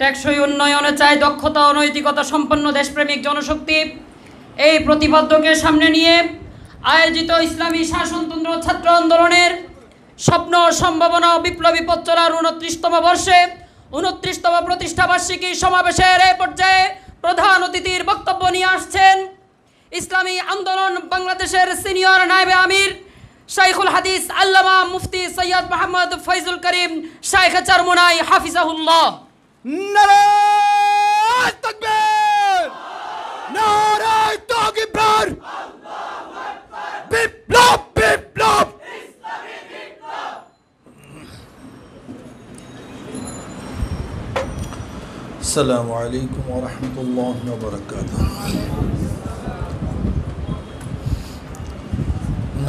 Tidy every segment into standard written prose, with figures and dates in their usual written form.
টেকসই উন্নয়নে চাই দক্ষতা ও নৈতিকতা সম্পন্ন দেশপ্রেমিক জনশক্তি। এই প্রতিপাদ্যকে সামনে নিয়ে আয়োজিত ইসলামী শাসনতন্ত্র ছাত্র আন্দোলনের স্বপ্ন সম্ভাবনা বিপ্লবী পথ চলার ২৯তম বর্ষে ২৯তম প্রতিষ্ঠাবার্ষিকী সমাবেশের এই পর্যায়ে প্রধান অতিথির বক্তব্য নিয়ে আসছেন ইসলামী আন্দোলন বাংলাদেশের সিনিয়র নায়েবে আমির শাইখুল হাদিস আল্লামা মুফতি সৈয়দ মোহাম্মদ ফয়জুল করিম শাইখ চরমোনাই হাফিজাহুল্লাহ। নারায়ে তাকবীর, নারায়ে তাকবীর, বিপ্লব বিপ্লব, ইসলামী বিপ্লব। আসসালামু আলাইকুম ওয়া রাহমাতুল্লাহি ওয়া বারাকাতুহু।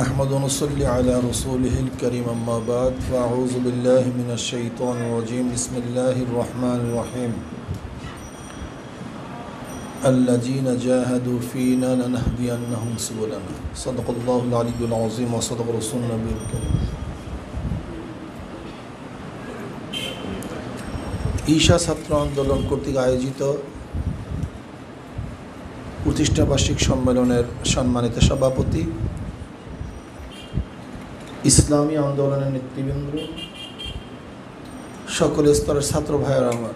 نحمد ونصلي على رسوله الكريم أما بعد فأعوذ بالله من الشيطان الرجيم بسم الله الرحمن الرحيم الذين جاهدوا فينا لنهدينهم سبلنا صدق الله العلي العظيم وصدق رسول النبي الكريم। ঈশা ছাত্র আন্দোলন কর্তৃক আয়োজিত প্রতিষ্ঠা বার্ষিক সম্মেলনের সম্মানিত সভাপতি, ইসলামী আন্দোলনের নেতৃবৃন্দ, সকল স্তরের ছাত্র ভাইয়েরা আমার,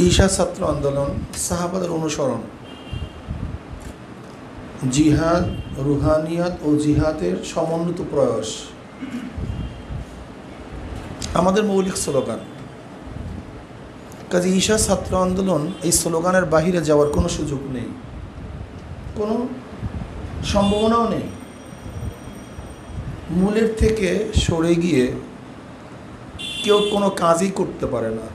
ঈশা ছাত্র আন্দোলন সাহাবাদের অনুসরণ, জিহাদ, রুহানিয়াত ও জিহাদের সমন্বিত প্রয়াস আমাদের মৌলিক স্লোগান। কাজে ঈশা ছাত্র আন্দোলন এই স্লোগানের বাহিরে যাওয়ার কোনো সুযোগ নেই, কোনো সম্ভাবনাও নেই। মূলের থেকে সরে গিয়ে কেউ কোনো কাজই করতে পারে না।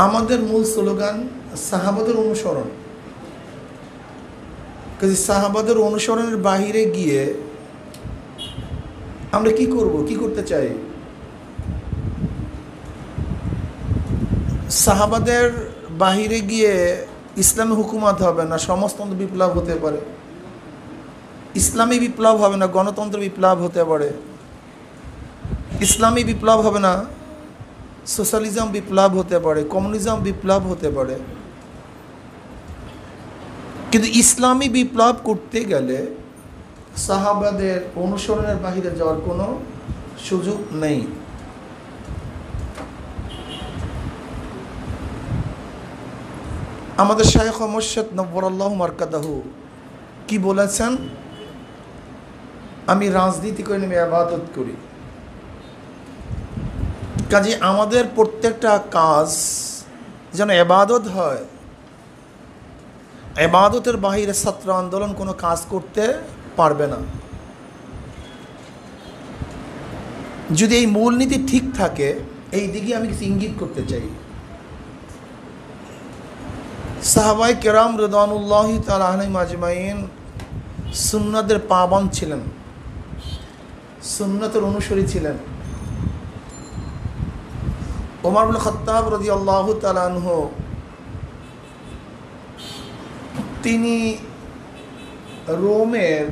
আমাদের মূল স্লোগান সাহাবাদের অনুসরণ। কাজে সাহাবাদের অনুসরণের বাহিরে গিয়ে আমরা কি করব, কি করতে চাই? সাহাবাদের বাহিরে গিয়ে ইসলামী হুকুমত হবে না, সমাজতন্ত্র বিপ্লব হতে পারে। ইসলামী বিপ্লব হবে না, গণতন্ত্র বিপ্লব হতে পারে। ইসলামী বিপ্লব হবে না, সোশ্যালিজম বিপ্লব হতে পারে, কমিউনিজম বিপ্লব হতে পারে। কিন্তু ইসলামী বিপ্লব করতে গেলে সাহাবাদের অনুসরণের বাহিরে যাওয়ার কোনো সুযোগ নেই। আমাদের শাইখ মুর্শিদ নব্বরাল্লাহু মারকাদাহু কি বলেছেন? আমি রাজনীতি করে নেমে ইবাদত করি। কাজে আমাদের প্রত্যেকটা কাজ যেন ইবাদত হয়। ইবাদতের বাহিরে ছাত্র আন্দোলন কোনো কাজ করতে পারবে না। যদি এই মূলনীতি ঠিক থাকে, এই দিকে আমি কিছু ইঙ্গিত করতে চাই। সাহাবায়ে কেরাম রিদওয়ানুল্লাহি তাআলা আলাইহিম আজমাইন সুন্নাতের পাবন ছিলেন, সুন্নতের অনুসারী ছিলেন। ওমর ইবনে খাত্তাব রাদিয়াল্লাহু তাআলা আনহু তিনি রোমের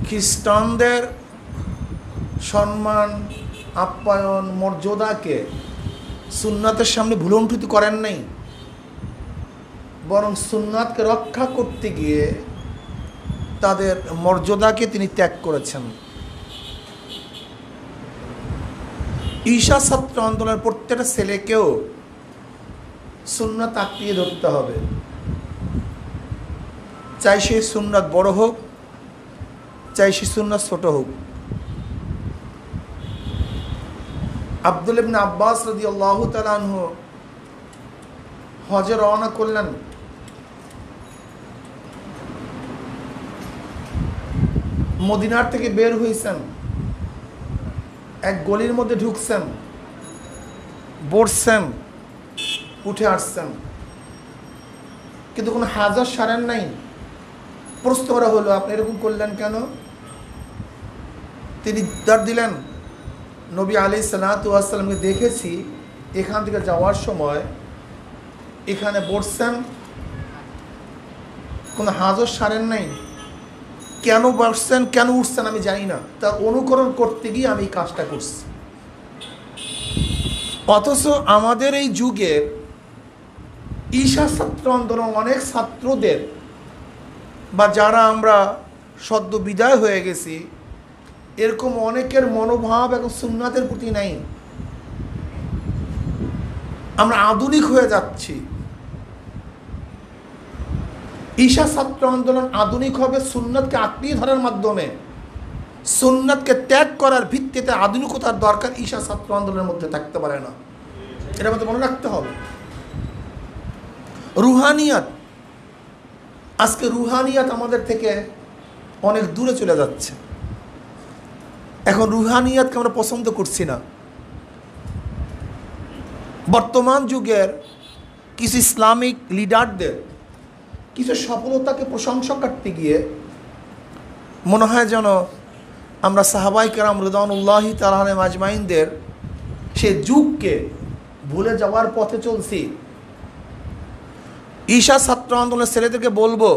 খ্রিস্টানদের সম্মান, আপ্যায়ন, মর্যাদাকে সুন্নাতের সামনে ভুলুণ্ঠিত করেন নাই, বরং সুন্নাতকে রক্ষা করতে গিয়ে তাদের মর্যাদাকে তিনি ত্যাগ করেছেন। ঈশা ছাত্র আন্দোলনের প্রত্যেকটা ছেলেকেও সুন্নাত আঁকড়িয়ে ধরতে হবে, চাই সে সুন্নাত বড় হোক, চাই সে সুন্নাত ছোট হোক। আব্দুল ইবনে আব্বাস রাদিয়াল্লাহু তাআলা আনহু হজে রওনা করলেন। মদিনার থেকে বের হয়েছেন, এক গলির মধ্যে ঢুকছেন, বসছেন, উঠে আসছেন, কিন্তু কোনো হাজার সারেন নাই। প্রশ্ন করা হলো, আপনি এরকম করলেন কেন? তিনি উত্তর দিলেন, নবী আলাইহিস সালাতু ওয়াস সালামকে দেখেছি এখান থেকে যাওয়ার সময় এখানে বসছেন, কোনো হাজার সারেন নাই। কেন বসছেন, কেন উঠছেন আমি জানি না, তার অনুকরণ করতে গিয়ে আমি এই কাজটা করছি। অথচ আমাদের এই যুগের ঈশা ছাত্র আন্দোলন অনেক ছাত্রদের বা যারা আমরা সদ্য বিদায় হয়ে গেছি এরকম অনেকের মনোভাব এখন সুন্নাতের প্রতি নাই। আমরা আধুনিক হয়ে যাচ্ছি। ঈশা ছাত্র আন্দোলন আধুনিক হবে সুন্নাতকে আঁকড়ে ধরার মাধ্যমে। সুন্নাতকে ত্যাগ করার ভিত্তিতে আধুনিকতার দরকার ঈশা ছাত্র আন্দোলনের মধ্যে থাকতে পারে না। এটা আমাদের মনে রাখতে হবে। রুহানিয়াত, আজকে রুহানিয়াত আমাদের থেকে অনেক দূরে চলে যাচ্ছে। এখন রুহানিয়াতকে আমরা পছন্দ করছি না। বর্তমান যুগের কিছু ইসলামিক লিডারদের কিছু সফলতাকে প্রশংসা করতে গিয়ে মনে হয় যেন আমরা সাহাবায়ে কেরাম রিদওয়ানুল্লাহি তাআলা আলাইহিম আজমাইনদের সে যুগকে ভুলে যাওয়ার পথে চলছি। ঈশা ছাত্র আন্দোলনের ছেলেদেরকে বলবো,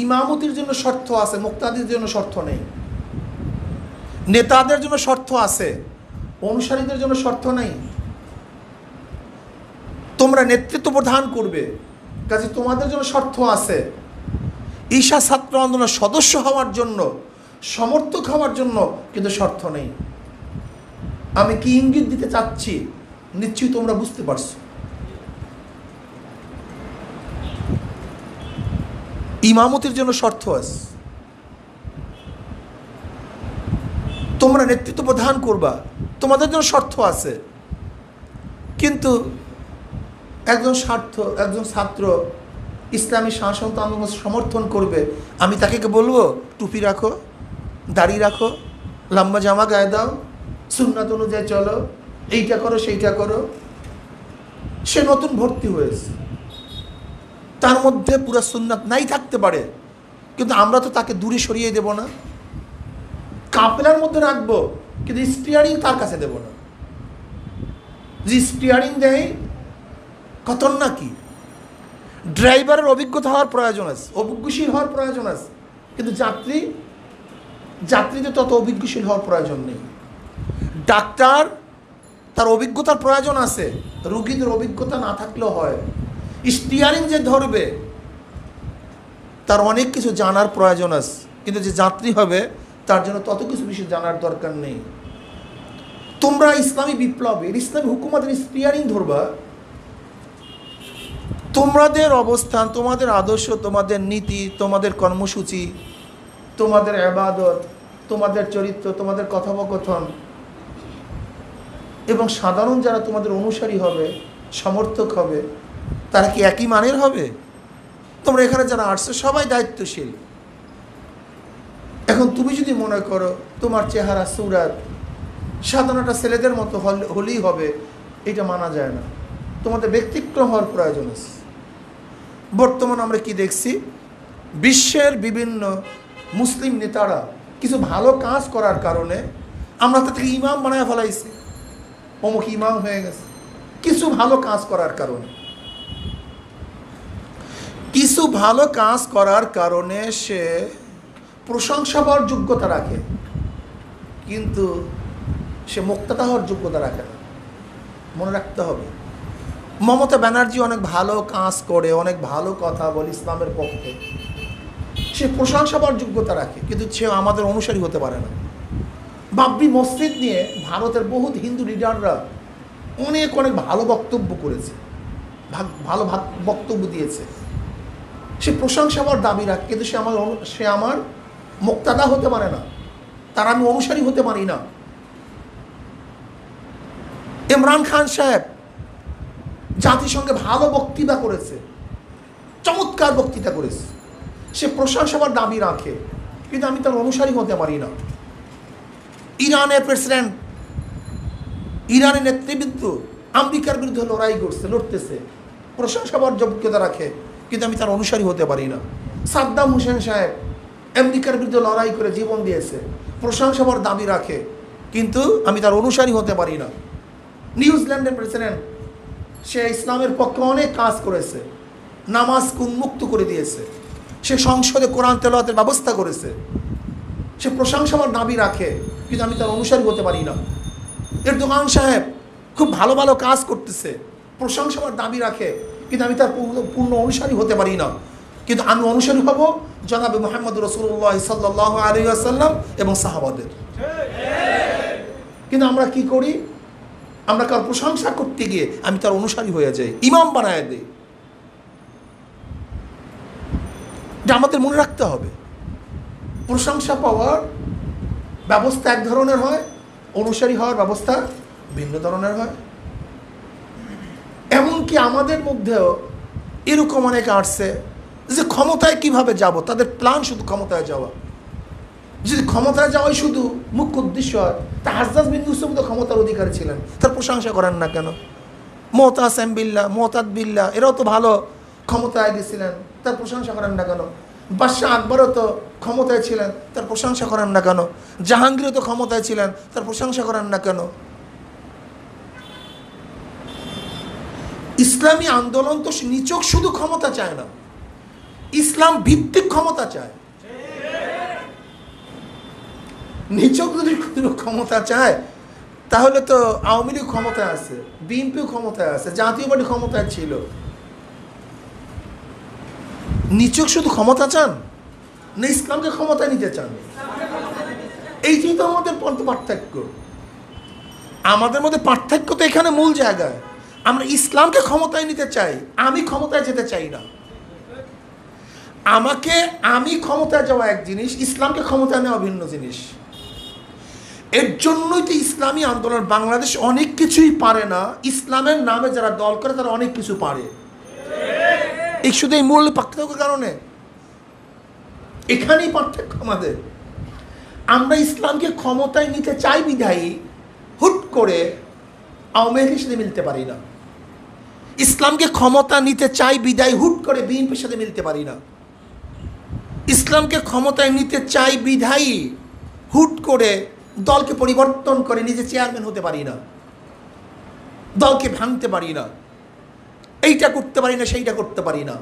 ইমামতির জন্য শর্ত আছে, মুক্তাদির জন্য শর্ত নেই। নেতাদের জন্য শর্ত আছে, অনুসারীদের জন্য শর্ত নেই। তোমরা নেতৃত্ব প্রদান করবে, কাজে তোমাদের জন্য শর্ত আছে। ঈশা ছাত্র আন্দোলনের সদস্য হওয়ার জন্য, সমর্থক হওয়ার জন্য কিন্তু শর্ত নেই। আমি কি ইঙ্গিত দিতে চাচ্ছি নিশ্চয়ই তোমরা বুঝতে পারছো। ইমামতির জন্য শর্ত আছে, তোমরা নেতৃত্ব প্রদান করবা, তোমাদের জন্য শর্ত আছে। কিন্তু একজন ছাত্র ইসলামী শাসন আন্দোলন সমর্থন করবে, আমি তাকে বলবো টুপি রাখো, দাড়ি রাখো, লম্বা জামা গায়ে দাও, সুন্নাত অনুযায়ী চলো, এইটা করো সেইটা করো। সে নতুন ভর্তি হয়েছে, তার মধ্যে পুরো সুন্নাত নাই থাকতে পারে, কিন্তু আমরা তো তাকে দূরে সরিয়ে দেব না। কাফেলার মধ্যে রাখবো, কিন্তু স্টিয়ারিং তার কাছে দেব না। যে স্টিয়ারিং দেয় খতরনাক কি, ড্রাইভারের অভিজ্ঞতা হওয়ার প্রয়োজন আছে, অভিজ্ঞশীল হওয়ার প্রয়োজন আছে, কিন্তু যাত্রীদের তত অভিজ্ঞশীল হওয়ার প্রয়োজন নেই। ডাক্তার তার অভিজ্ঞতার প্রয়োজন আছে, রোগীদের অভিজ্ঞতা না থাকলেও হয়। স্টিয়ারিং যে ধরবে তার অনেক কিছু জানার প্রয়োজন আছে, কিন্তু যে যাত্রী হবে তার জন্য তত কিছু বেশি জানার দরকার নেই। তোমরা ইসলামী বিপ্লবের, ইসলামী হুকুমতের স্টিয়ারিং ধরবা। তোমাদের অবস্থান, তোমাদের আদর্শ, তোমাদের নীতি, তোমাদের কর্মসূচি, তোমাদের ইবাদত, তোমাদের চরিত্র, তোমাদের কথোপকথন এবং সাধারণ যারা তোমাদের অনুসারী হবে, সমর্থক হবে, তারা কি একই মানের হবে? তোমরা এখানে যারা আসছো সবাই দায়িত্বশীল। এখন তুমি যদি মনে করো তোমার চেহারা সুরাত সাধারণটা ছেলেদের মতো হলেই হবে, এটা মানা যায় না। তোমাদের ব্যতিক্রম হওয়ার প্রয়োজন আছে। বর্তমান আমরা কি দেখছি, বিশ্বের বিভিন্ন মুসলিম নেতারা কিছু ভালো কাজ করার কারণে আমরা তাদেরকে ইমাম বানায় ফেলাইছি, অমুক ইমাম হয়ে গেছে। কিছু ভালো কাজ করার কারণে, কিছু ভালো কাজ করার কারণে সে প্রশংসা পাওয়ার যোগ্যতা রাখে, কিন্তু সে মুক্তাদা হওয়ার যোগ্যতা রাখে না। মনে রাখতে হবে, মমতা ব্যানার্জি অনেক ভালো কাজ করে, অনেক ভালো কথা বলে ইসলামের পক্ষে, সে প্রশংসা পাওয়ার যোগ্যতা রাখে, কিন্তু সে আমাদের অনুসারী হতে পারে না। বাবরি মসজিদ নিয়ে ভারতের বহুত হিন্দু লিডাররা অনেক ভালো বক্তব্য করেছে, ভালো বক্তব্য দিয়েছে। সে প্রশংসা পাওয়ার দাবি রাখে, কিন্তু সে আমার মুক্তাদা হতে পারে না, তার আমি অনুসারী হতে পারি না। ইমরান খান সাহেব জাতিসংঘে ভালো বক্তৃতা করেছে, চমৎকার বক্তৃতা করেছে, সে প্রশংসা পাওয়ার দাবি রাখে, কিন্তু আমি তার অনুসারী হতে পারি না। ইরানের প্রেসিডেন্ট, ইরানের নেতৃবৃন্দ আমেরিকার বিরুদ্ধে লড়তেছে, প্রশংসা পাওয়ার যোগ্যতা রাখে, কিন্তু আমি তার অনুসারী হতে পারি না। সাদ্দাম হোসেন সাহেব আমেরিকার বিরুদ্ধে লড়াই করে জীবন দিয়েছে, প্রশংসা পাওয়ার দাবি রাখে, কিন্তু আমি তার অনুসারী হতে পারি না। নিউজিল্যান্ডের প্রেসিডেন্ট, সে ইসলামের পক্ষে অনেক কাজ করেছে, নামাজকে উন্মুক্ত করে দিয়েছে, সে সংসদে কোরআন তেলাওয়াতের ব্যবস্থা করেছে, সে প্রশংসা পাওয়ার দাবি রাখে, কিন্তু আমি তার অনুসারী হতে পারি না। এরদোগান সাহেব খুব ভালো ভালো কাজ করতেছে, প্রশংসা আমার দাবি রাখে, কিন্তু আমি তার পূর্ণ অনুসারী হতে পারি না। কিন্তু আমি অনুসারী হব জনাবে মুহাম্মদ রাসূলুল্লাহ সাল্লাল্লাহু আলাইহি ওয়াসাল্লাম এবং সাহাবাদের। কিন্তু আমরা কি করি? আমরা কার প্রশংসা করতে গিয়ে আমি তার অনুসারী হয়ে যাই, ইমাম বানায় দেই। এটা আমাদের মনে রাখতে হবে। প্রশংসা পাওয়ার ব্যবস্থা এক ধরনের হয়, অনুসারী হওয়ার ব্যবস্থা ভিন্ন ধরনের হয়। এমনকি আমাদের মধ্যেও এরকম অনেকে আসছে যে ক্ষমতায় কিভাবে যাব, তাদের প্ল্যান শুধু ক্ষমতায় যাওয়া। যদি ক্ষমতায় যাওয়াই শুধু মুখ্য উদ্দেশ্য হয়, তা হাজ্জাজ বিন ইউসুফ তো ক্ষমতার অধিকারী ছিলেন, তার প্রশংসা করেন না কেন? মুতাসিম বিল্লাহ, মুতাদ বিল্লাহ, এরাও তো ভালো ক্ষমতায় গেছিলেন, তার প্রশংসা করেন না কেন? বাদশাহ আকবরও তো ক্ষমতায় ছিলেন, তার প্রশংসা করেন না কেন? জাহাঙ্গীরও তো ক্ষমতায় ছিলেন, তার প্রশংসা করেন না কেন? ইসলামী আন্দোলন তো নিছক শুধু ক্ষমতা চায় না, ইসলাম ভিত্তিক ক্ষমতা চায়। নিছক যদি ক্ষমতা চায় তাহলে তো আওয়ামী লীগ ক্ষমতায় আছে, বিএনপিও ক্ষমতায় আছে, জাতীয় পার্টি ক্ষমতায় ছিল। নিছক শুধু ক্ষমতা চান না ইসলামকে ক্ষমতায় নিতে চান? এইটাই তো আমাদের পার্থক্য। আমাদের মধ্যে পার্থক্য তো এখানে মূল জায়গায়। আমরা ইসলামকে ক্ষমতায় নিতে চাই, আমি ক্ষমতায় যেতে চাই না। আমি ক্ষমতায় যাওয়া এক জিনিস, ইসলামকে ক্ষমতায় নেওয়া ভিন্ন জিনিস। এর জন্যই তো ইসলামী আন্দোলন বাংলাদেশ অনেক কিছুই পারে না, ইসলামের নামে যারা দল করে তারা অনেক কিছু পারে। এই শুধু এই মূল পার্থক্যের কারণে, এখানেই পার্থক্য আমাদের। আমরা ইসলামকে ক্ষমতায় নিতে চাই বিধায়ী হুট করে আওয়ামী লীগের সাথে মিলতে পারি না। ইসলামকে ক্ষমতা নিতে চাই বিধায় হুট করে বিএনপির সাথে মিলতে পারি না। ইসলামকে ক্ষমতায় নিতে চাই বিধায়ী হুট করে দলকে পরিবর্তন করে নিজে চেয়ারম্যান হতে পারি না, দলকে ভাঙতে পারি না, এইটা করতে পারি না, সেইটা করতে পারি না।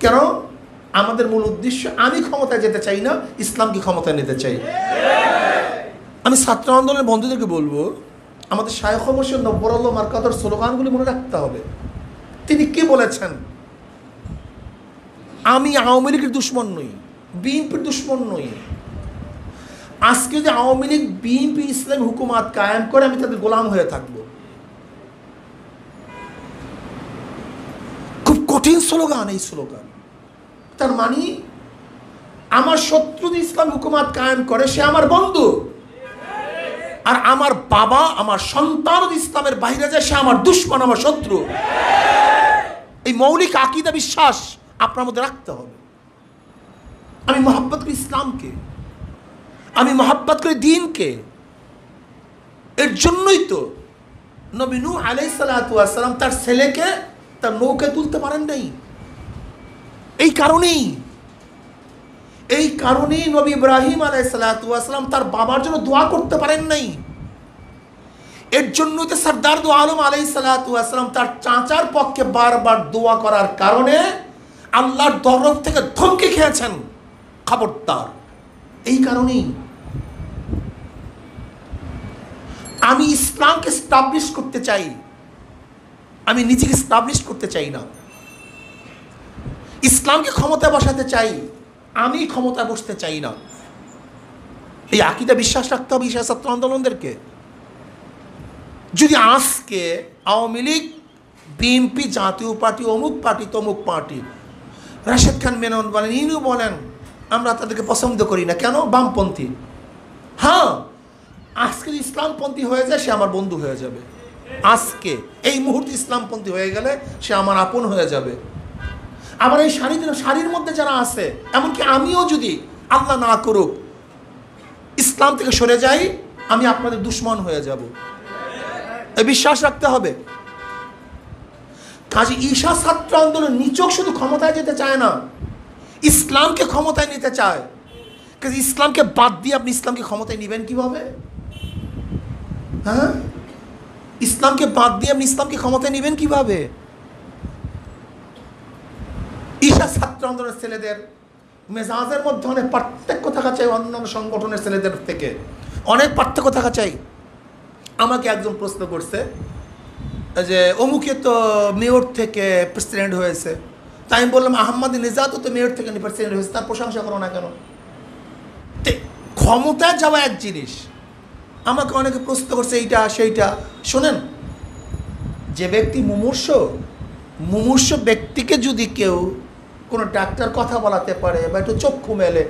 কেন? আমাদের মূল উদ্দেশ্য আমি ক্ষমতায় যেতে চাই না, ইসলামকে ক্ষমতায় নিতে চাই। আমি ছাত্র আন্দোলনের বন্ধুদেরকে বলবো, আমাদের শায়খ মোর্শেদ নব্বরুল্লাহ মারকাতের স্লোগানগুলি মনে রাখতে হবে। তিনি কে বলেছেন? আমি আওয়ামী লীগের দুশ্মন নই, বিএনপির দুশ্মন নই। আজকে যদি আওয়ামী লীগ বিএনপি ইসলামী হুকুমাত কায়েম করে, আমি তাদের গোলাম হয়ে থাকবো। খুব কঠিন স্লোগান এই স্লোগান। তার মানে আমার শত্রু যদি ইসলাম হুকুমাত কায়েম করে সে আমার বন্ধু, আর আমার বাবা আমার সন্তান যদি ইসলামের বাইরে যায় সে আমার দুশ্মন, আমার শত্রু। এই মৌলিক আকীদা বিশ্বাস আপনার মধ্যে রাখতে হবে। আমি মহব্বত করি ইসলামকে, আমি মহব্বত করি দ্বীনকে। এর জন্যই তো নবী নূহ আলাইহিস সালাতু ওয়াস সালাম তার ছেলেকে তার নৌকায় তুলতে পারেন নাই। এই কারণেই নবী ইব্রাহিম আলাইহিস সালাতু ওয়াস সালাম তার বাবার জন্য দোয়া করতে পারেন নাই। এর জন্যই তো সরদার দু আলম আলাইহিস সালাতু ওয়াস সালাম তার চাচার পক্ষে বারবার দোয়া করার কারণে আল্লাহর তরফ থেকে ধমকি খেয়েছেন, খবরদার। এই কারণেই আমি ইসলামকে স্টাবলিশ করতে চাই, আমি নিজেকে স্টাবলিশ করতে চাই না। ইসলামকে ক্ষমতায় বসাতে চাই, আমি ক্ষমতায় বসতে চাই না। এই আকীদা বিশ্বাস রাখতে হবে ইসলামী ছাত্র আন্দোলনদেরকে। যদি আজকে আওয়ামী লীগ, বিএনপি, জাতীয় পার্টি, অমুক পার্টি, তমুক পার্টি, রাশেদ খান মেনন বলেন, ইনু বলেন, আমরা তাদেরকে পছন্দ করি না, কেন? বামপন্থী। হ্যাঁ, আজকে ইসলামপন্থী হয়ে যায় সে আমার বন্ধু হয়ে যাবে। আজকে এই মুহূর্তে ইসলামপন্থী হয়ে গেলে সে আমার আপন হয়ে যাবে। আবার এই সারির মধ্যে যারা আছে, এমনকি আমিও যদি আল্লাহ না করুক ইসলাম থেকে সরে যাই, আমি আপনাদের দুশ্মন হয়ে যাব। এই বিশ্বাস রাখতে হবে। কাজে ঈশা ছাত্র আন্দোলন নিছক শুধু ক্ষমতায় যেতে চায় না, ইসলামকে ক্ষমতায় নিতে চায়। কাজে ইসলামকে বাদ দিয়ে আপনি ইসলামকে ক্ষমতায় নেবেন কিভাবে? হ্যাঁ, ইসলামকে বাদ দিয়ে আপনি ইসলামকে ক্ষমতায় নেবেন কিভাবে? ঈশা ছাত্র আন্দোলনের ছেলেদের মেজাজের মধ্যে অনেক পার্থক্য থাকা চাই, অন্যান্য সংগঠনের ছেলেদের থেকে অনেক পার্থক্য থাকা চাই। আমাকে একজন প্রশ্ন করছে যে অমুকে তো মেয়র থেকে প্রেসিডেন্ট হয়েছে, তাই আমি বললাম আহমদিনেজাদও তো মেয়র থেকে প্রেসিডেন্ট হয়েছে, তার প্রশংসা করো না কেন? ক্ষমতায় যাওয়া এক জিনিস। আমাকে অনেকে প্রশ্ন করছে এইটা সেইটা। শোনেন, যে ব্যক্তি মুমূর্ষ ব্যক্তিকে যদি কেউ কোনো ডাক্তার কথা বলাতে পারে বা একটু চক্ষু মেলে,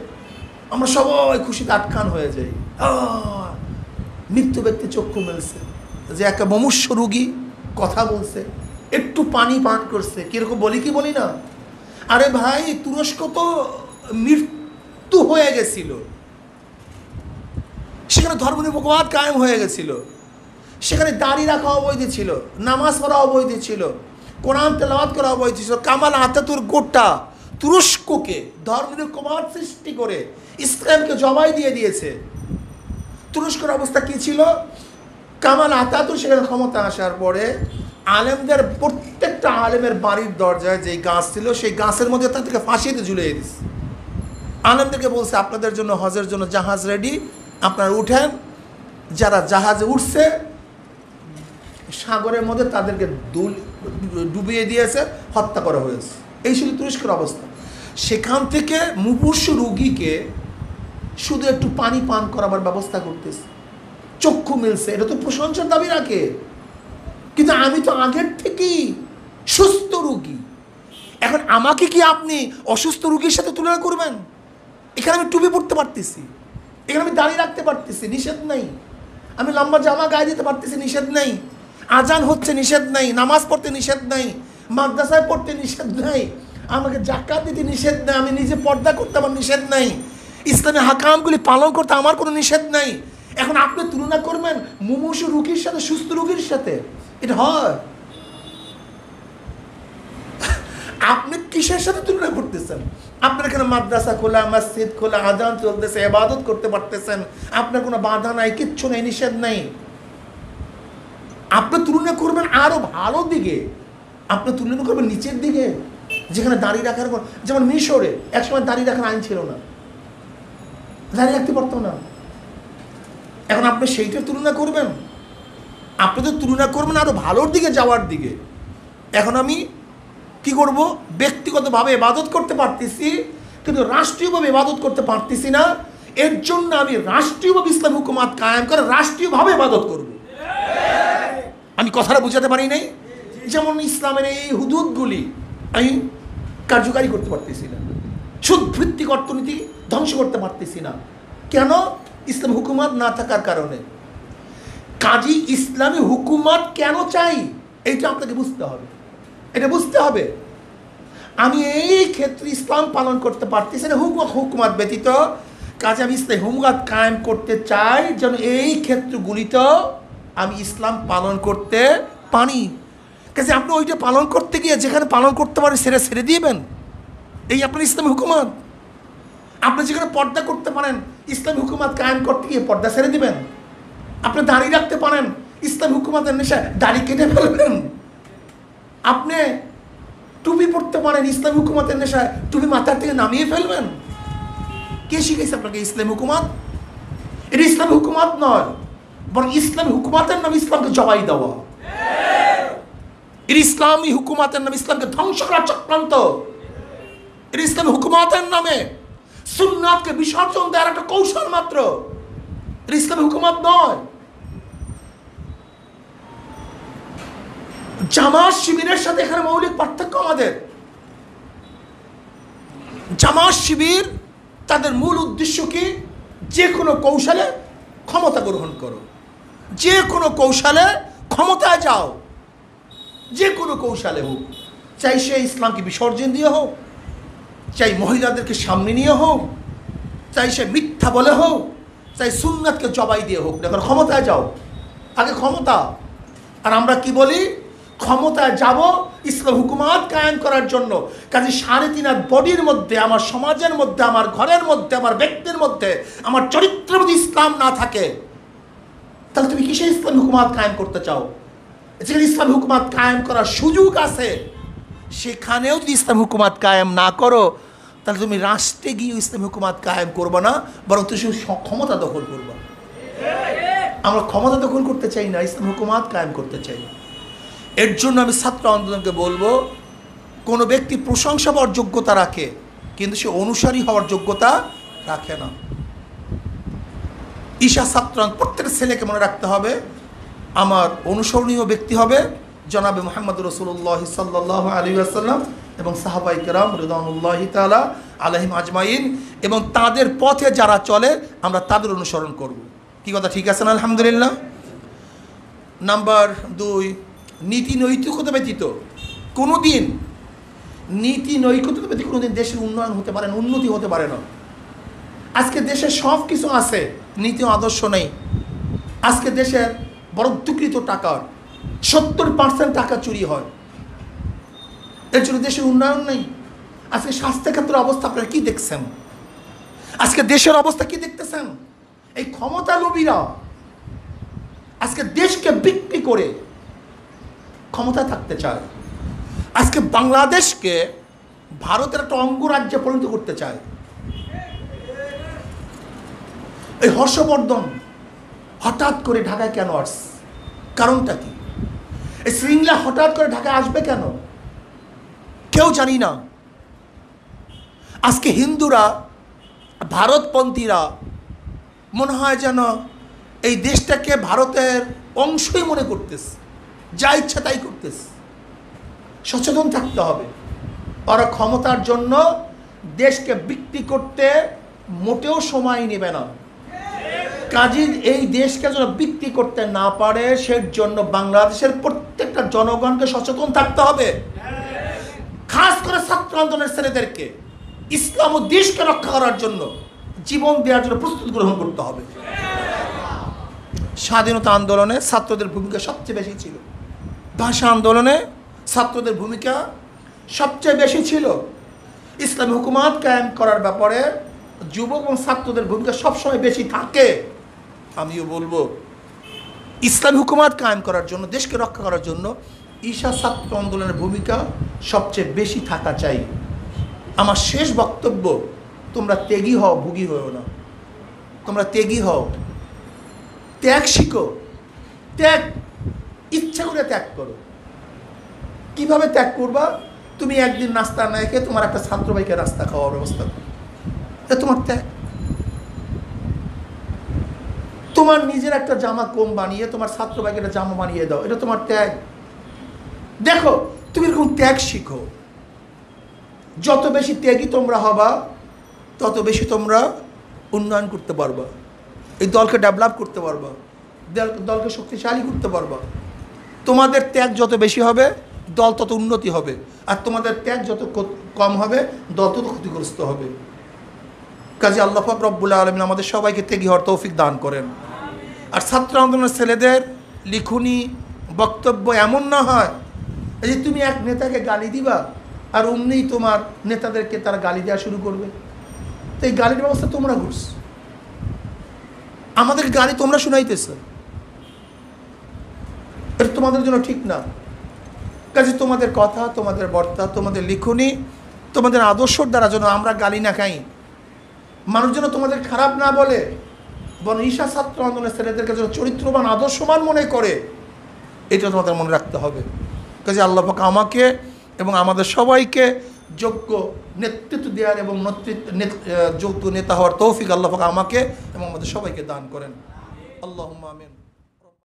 আমরা সবাই খুশিতে আটখান হয়ে যাই। মৃত্যু ব্যক্তি চক্ষু মেলছে, যে একটা মুমূর্ষ রোগী কথা বলছে, একটু পানি পান করছে, কিরকম বলি কি বলি না? আরে ভাই, তুরস্ক তো মৃত্যু হয়ে গেছিল, সেখানে ধর্মনিরপেক্ষবাদ কায়েম হয়ে গেছিল, সেখানে দাড়ি রাখা অবৈধ ছিল, নামাজ পড়া অবৈধ ছিল, কোরআন তেলাওয়াত করা অবৈধ ছিল। কামাল আতাতুর্ক গোটা তুরস্ককে ধর্মনিরপেক্ষবাদ সৃষ্টি করে ইসলামকে জবাই দিয়ে দিয়েছে। তুরস্কের অবস্থা কি ছিল? কামাল আতাতুর্ক সেখানে ক্ষমতা আসার পরে আলেমদের প্রত্যেকটা আলেমের বাড়ির দরজায় যেই গাছ ছিল, সেই গাছের মধ্যে তাদেরকে ফাঁসিতে ঝুলিয়ে দিচ্ছে। আলেমদেরকে বলছে আপনাদের জন্য হজের জন্য জাহাজ রেডি, আপনারা উঠেন। যারা জাহাজে উঠছে সাগরের মধ্যে তাদেরকে ডুবিয়ে দিয়েছে, হত্যা করা হয়েছে। এই ছিল তুরস্কের অবস্থা। সেখান থেকে মুমূর্ষ রোগীকে শুধু একটু পানি পান করাবার ব্যবস্থা করতেছে, চক্ষু মিলছে, এটা তো প্রশংসার দাবি রাখে। কিন্তু আমি তো আগের থেকেই সুস্থ রোগী, এখন আমাকে কি আপনি অসুস্থ রোগীর সাথে তুলনা করবেন? এখানে আমি টুপি পরতে পারতেছি, এখানে আমি দাঁড়িয়ে রাখতে পারতেছি, নিষেধ নাই। আমি লম্বা জামা গায়ে দিতে পারতেছি, নিষেধ নাই। আজান হচ্ছে, নিষেধ নাই। নামাজ পড়তে নিষেধ নাই, মাদ্রাসায় পড়তে নিষেধ নাই, আমাকে জাকাত দিতে নিষেধ নাই, আমি নিজে পর্দা করতে আমার নিষেধ নাই, ইসলামী হাকামগুলি পালন করতে আমার কোনো নিষেধ নাই। এখন আপনি তুলনা করবেন মুমূর্ষ রোগীর সাথে সুস্থ রোগীর সাথে? এটা হয়? আপনি কিসের সাথে তুলনা করতেছেন? আপনার এখানে মাদ্রাসা খোলা, মসজিদ খোলা, আজান চলতেছে, ইবাদত করতে পারতেছেন, আপনার কোনো বাধা নাই, কিচ্ছু নেই, নিষেধ নাই। আপনি তুলনা করবেন আরো ভালো দিকে, আপনি তুলনা করবেন নিচের দিকে, যেখানে দাঁড়িয়ে রাখার পর, যেমন মিশরে একসময় দাঁড়িয়ে রাখার আইন ছিল না, দাঁড়িয়ে রাখতে পারতো না। এখন আপনি সেইটার তুলনা করবেন? আপনি তো তুলনা করবেন আরো ভালোর দিকে যাওয়ার দিকে। এখন আমি কি করব? ব্যক্তিগতভাবে ইবাদত করতে পারতেছি, কিন্তু রাষ্ট্রীয়ভাবে ইবাদত করতে পারতেছি না। এর জন্য আমি রাষ্ট্রীয়ভাবে ইসলাম হুকুমাত কায়েম করে রাষ্ট্রীয়ভাবে ইবাদত করব। আমি কথাটা বুঝাতে পারি নাই? যেমন ইসলামের এই হুদুদগুলি আমি কার্যকারী করতে পারতেছি না, সুদ ভিত্তিক অর্থনীতি ধ্বংস করতে পারতেছি না। কেন? ইসলাম হুকুমাত না থাকার কারণে। কাজী ইসলামী হুকুমাত কেন চাই এইটা আপনাকে বুঝতে হবে, এটা বুঝতে হবে। আমি এই ক্ষেত্রে ইসলাম পালন করতে পারতেছি না হুকুমাত ব্যতীত, কাজে আমি ইসলাম হুকুমাত কায়েম করতে চাই যেন এই ক্ষেত্রগুলিতেও আমি ইসলাম পালন করতে পারি। কাজে আপনি ওইটা পালন করতে গিয়ে যেখানে পালন করতে পারেন সেটা ছেড়ে দিবেন, এই আপনার ইসলামী হুকুমাত। আপনি যেখানে পর্দা করতে পারেন ইসলামী হুকুমাত কায়েম করতে গিয়ে পর্দা ছেড়ে দিবেন। আপনি দাড়ি রাখতে পারেন ইসলামী হুকুমাতের নেশা দাড়ি কেটে ফেলবেন। আপনি টুপি পড়তে পারেন ইসলামী হুকুমাতের নেশায় টুপি মাথার থেকে নামিয়ে ফেলবেন। কে শিখেছে আপনাকে ইসলামী হুকুমাত? এটা ইসলামী হুকুমাত নয়, বরং ইসলামী হুকুমাতের নাম ইসলামকে জবাই দেওয়া। এর ইসলামী হুকুমাতের নাম ইসলামকে ধ্বংস করার চক্রান্ত। এর ইসলামী হুকুমাতের নামে সুন্নাতকে বিসর্জন দেওয়ার একটা কৌশল মাত্র। এর ইসলামী হুকুমাত নয়। জামাত শিবিরের সাথে এখানে মৌলিক পার্থক্য আমাদের। জামাত শিবির তাদের মূল উদ্দেশ্য কি? যে কোনো কৌশলে ক্ষমতা গ্রহণ করো, যে কোনো কৌশলে ক্ষমতায় যাও, যে কোনো কৌশলে হোক, চাই সে ইসলামকে বিসর্জন দিয়ে হোক, চাই মহিলাদেরকে সামনে নিয়ে হোক, চাই সে মিথ্যা বলে হোক, চাই সুন্নাতকে জবাই দিয়ে হোক, দেখো ক্ষমতায় যাও, আগে ক্ষমতা। আর আমরা কি বলি? ক্ষমতায় যাব ইসলাম হুকুমাত কায়েম করার জন্য। কাজে 3.5 বডির মধ্যে, আমার সমাজের মধ্যে, আমার ঘরের মধ্যে, আমার ব্যক্তির মধ্যে, আমার চরিত্রের মধ্যে ইসলাম না থাকে, তাহলে তুমি কিসে ইসলাম হুকুমাত কায়েম করতে চাও? যেখানে ইসলাম হুকুমাত কায়েম করার সুযোগ আছে সেখানেও যদি ইসলাম হুকুমাত কায়েম না করো, তাহলে তুমি রাষ্ট্রে গিয়ে ইসলাম হুকুমাত কায়েম করবে না, বরং তুমি ক্ষমতা দখল করবে। আমরা ক্ষমতা দখল করতে চাই না, ইসলাম হুকুমাত কায়েম করতে চাই। এর জন্য আমি ছাত্র আন্দোলনকে বলবো, কোনো ব্যক্তি প্রশংসা পাওয়ার যোগ্যতা রাখে, কিন্তু সে অনুসারী হওয়ার যোগ্যতা রাখে না। ঈশা ছাত্র প্রত্যেক ছেলেকে মনে রাখতে হবে, আমার অনুসরণীয় ব্যক্তি হবে জনাবে মুহাম্মদ রাসূলুল্লাহ সাল্লাল্লাহু আলাইহি ওয়াসাল্লাম এবং সাহাবায়ে কেরাম রিদওয়ানুল্লাহি তাআলা আলাইহিম আজমাইন, এবং তাদের পথে যারা চলে আমরা তাদের অনুসরণ করব। কি কথা ঠিক আছে না? আলহামদুলিল্লাহ। নাম্বার 2, নীতি নৈতিকতা ব্যতীত কোনোদিন কোনোদিন দেশের উন্নয়ন হতে পারে না, উন্নতি হতে পারে না। আজকে দেশে সব কিছু আছে, নীতি আদর্শ নেই। আজকে দেশের বরাদ্দকৃত টাকার 70% টাকা চুরি হয়, এর জন্য দেশের উন্নয়ন নেই। আজকে স্বাস্থ্যক্ষেত্রের অবস্থা আপনারা কি দেখছেন? আজকে দেশের অবস্থা কি দেখতেছেন? এই ক্ষমতা লোভীরা আজকে দেশকে বিক্রি করে ক্ষমতায় থাকতে চায়। আজকে বাংলাদেশকে ভারতের একটা অঙ্গরাজ্যে পরিণত করতে চায়। এই হর্ষবর্ধন হঠাৎ করে ঢাকায় কেন আসছে? কারণটা কি? এই শৃঙ্খলা হঠাৎ করে ঢাকায় আসবে কেন? কেউ জানি না। আজকে হিন্দুরা, ভারতপন্থীরা মনে হয় যেন এই দেশটাকে ভারতের অংশই মনে করতেছে, যা ইচ্ছা তাই করতেছে। সচেতন থাকতে হবে। ওরা ক্ষমতার জন্য দেশকে বিক্রি করতে মোটেও সময় নেবে না। কাজী এই দেশকে যেন বিক্রি করতে না পারে, সেজন্য বাংলাদেশের প্রত্যেকটা জনগণকে সচেতন থাকতে হবে। খাস করে ছাত্র আন্দোলনের ছেলেদেরকে ইসলাম ও দেশকে রক্ষা করার জন্য জীবন দেওয়ার জন্য প্রস্তুত গ্রহণ করতে হবে। স্বাধীনতা আন্দোলনে ছাত্রদের ভূমিকা সবচেয়ে বেশি ছিল। ভাষা আন্দোলনে ছাত্রদের ভূমিকা সবচেয়ে বেশি ছিল। ইসলামী হুকুমাত কায়েম করার ব্যাপারে যুবক এবং ছাত্রদের ভূমিকা সবসময় বেশি থাকে। আমিও বলবো, ইসলামী হুকুমাত কায়েম করার জন্য, দেশকে রক্ষা করার জন্য ঈশা ছাত্র আন্দোলনের ভূমিকা সবচেয়ে বেশি থাকা চাই। আমার শেষ বক্তব্য, তোমরা ত্যাগী হও, ভুগী হও না। তোমরা ত্যাগী হও, ত্যাগ শিখো, ত্যাগ ইচ্ছা করে ত্যাগ করো। কিভাবে ত্যাগ করবা? তুমি একদিন নাস্তা না খেয়ে তোমার একটা ছাত্র ভাইকে নাস্তা খাওয়ার ব্যবস্থা করো, এটা তোমার ত্যাগ। তোমার নিজের একটা জামা কম বানিয়ে তোমার ছাত্র ভাইকে একটা জামা বানিয়ে দাও, এটা তোমার ত্যাগ। দেখো, তুমি এরকম ত্যাগ শিখো। যত বেশি ত্যাগী তোমরা হবা, তত বেশি তোমরা উন্নয়ন করতে পারবা, এই দলকে ডেভেলপ করতে পারবা, দলকে শক্তিশালী করতে পারবা। তোমাদের ত্যাগ যত বেশি হবে, দল তত উন্নতি হবে, আর তোমাদের ত্যাগ যত কম হবে, দল তত ক্ষতিগ্রস্ত হবে। কাজে আল্লাহ পাক রব্বুল আলামিন আমাদের সবাইকে ত্যাগী হওয়ার তৌফিক দান করেন। আর ছাত্র আন্দোলনের ছেলেদের লিখনি বক্তব্য এমন না হয় যে তুমি এক নেতাকে গালি দিবা আর অমনি তোমার নেতাদেরকে তারা গালি দেওয়া শুরু করবে। তো এই গালির ব্যবস্থা তোমরা করছো, আমাদের গালি তোমরা শুনাইতেছ, এটা তোমাদের জন্য ঠিক না। কাজে তোমাদের কথা, তোমাদের বার্তা, তোমাদের লিখনি, তোমাদের আদর্শর দ্বারা যেন আমরা গালি না খাই, মানুষ যেন তোমাদের খারাপ না বলে, বরং ঈশা ছাত্র আন্দোলনের ছেলেদেরকে যেন চরিত্রবান, আদর্শবান মনে করে, এটা তোমাদের মনে রাখতে হবে। কাজে আল্লাহ পাক আমাকে এবং আমাদের সবাইকে যোগ্য নেতৃত্ব দেওয়ার এবং যোগ্য নেতা হওয়ার তৌফিক আল্লাহ পাক আমাকে এবং আমাদের সবাইকে দান করেন। আল্লাহুম্মা আমিন।